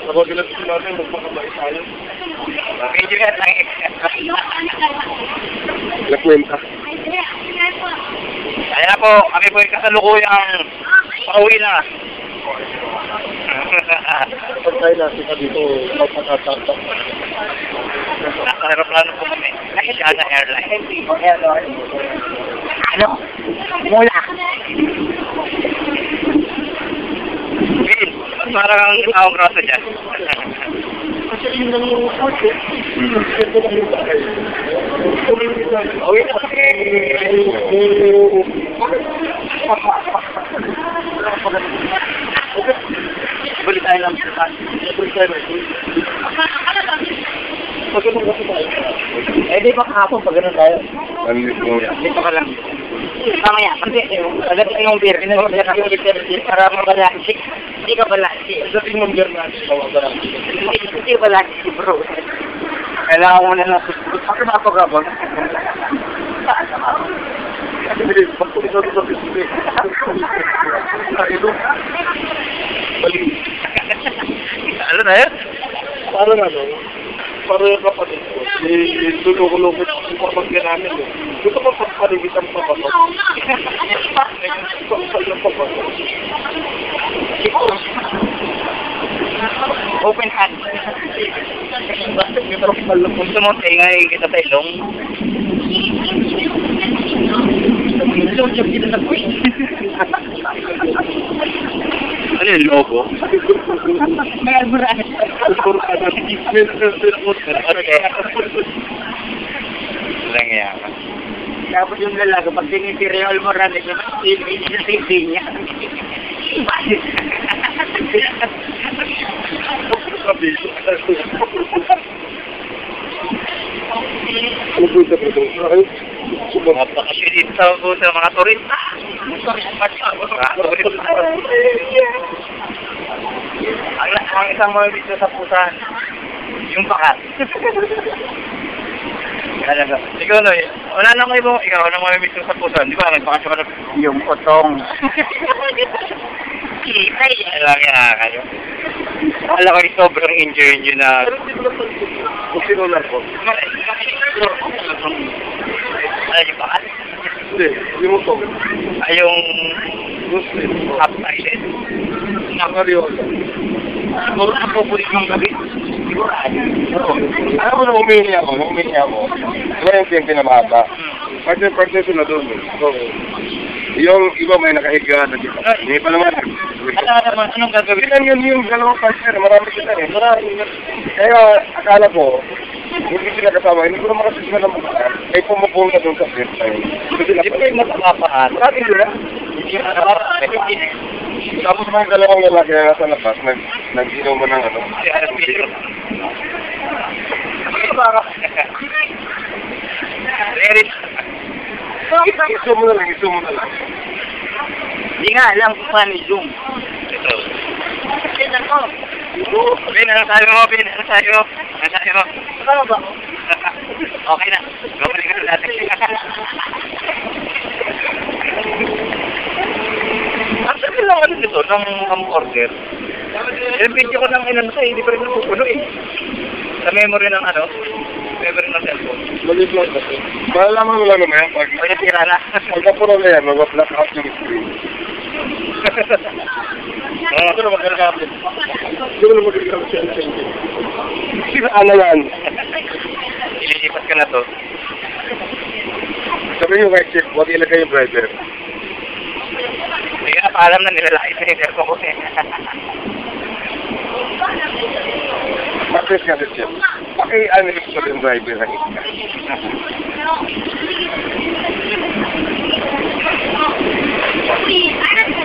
Kapag ginasin natin, magpakabait tayo. Medyo yan lang Nakwenta. Kaya po, kami po yung kasalukuyang pauwi na. Pag tayo natin ka dito, magpakatatak. Nasa aeroplano po kami. Asiana Airlines. Ano? Mula. Bill, parang ang taong rasa dyan. Kasi yun lang yung report eh. Ito lang yung bakay. Uwi na kami. Balik tayo lang. Balik tayo lang. Pag ganun kasi tayo. Eh, di ba kahapon pag ganun tayo? Dito ka lang. Mamaya, kasi agad yung beer, pinagod na kami beer para mabalansi. Hindi ka balansi. Dating mong beer natin, tawag natin. Hindi ka balansi, bro. Kailangan mo na lang. Ako na ako gabang. Kasi bilis, pagpulis ako sa bisip. Ito. Balik. Ano na yun? Parang ano, parang yung kapatid ko. Luloko-loko yung kapatid namin. Gusto ko pagpaligitan pa ba? Open hand. Gusto mo tingay kita sa ilong? Ilong siya kita sa quiz. Ano yung logo? May alburan. Okay. Lang yan. Tapos yung lalaki, pag tinitira yung alburan, hindi sa safety niya. Ano po ito po? Napakasyulit sa mga turista. Mga turista. Ang isang mga dito sa pusan, yung bakat. Talaga. Ikaw na eh. Wala na kayo mo. Ikaw na mga dito sa pusan. Di ba? Nagbakasyon ka na. Yung utong. Kita yan. Lang yan kayo. Akala ko yung sobrang enjoy nyo na. Pero hindi ko lang kung sinular ko. Ano yung bakat? Hindi, yung utong. Ay yung Muslim. upside. Nakaryosa. Siguro napupulit yung gabi. Alam mo na umihi ako. Diba yung pinamata? Parte na doon. So, yung iba may nakahiga na dito. Hindi pa naman. Ano naman, anong gagawin? Ilan yun yung dalawang partner, marami sila eh. Kaya akala ko, hindi sila kasama, hindi ko naman kasi sila naman. Ay pumupong na doon sa first time. Di ba yung matapapaan? Marami nila. Tapos may dalawang lalaki na nasa labas, nag-ilaw mo ng ano. Iso mo na lang. Hindi nga alam kung paano i-zoom. Ito. Tignan ko. Ben, ano sabi mo, Ben? Ano sabi mo? Ano ba? Okay na. Gawin ka natin. Actually lang ano dito, ng order. Yung video ko ng inan sa'yo, hindi pa rin napupuno eh. Sa memory ng ano? Memory ng cellphone. Maliit lang kasi. Malalaman mo lang naman pag Tira na. pagkapuro na yan, mag-black out yung screen. Ito na magkakapit. Ito na magkakapit siya ang changing. Sino ano yan? Ililipat ka na to. Sabi nyo kay Chip, huwag ilagay yung driver. Hindi ka napaalam na nilalait na yung cellphone ko eh. Practice nga si Chip. Paki-uninstall yung driver na ito. Ano?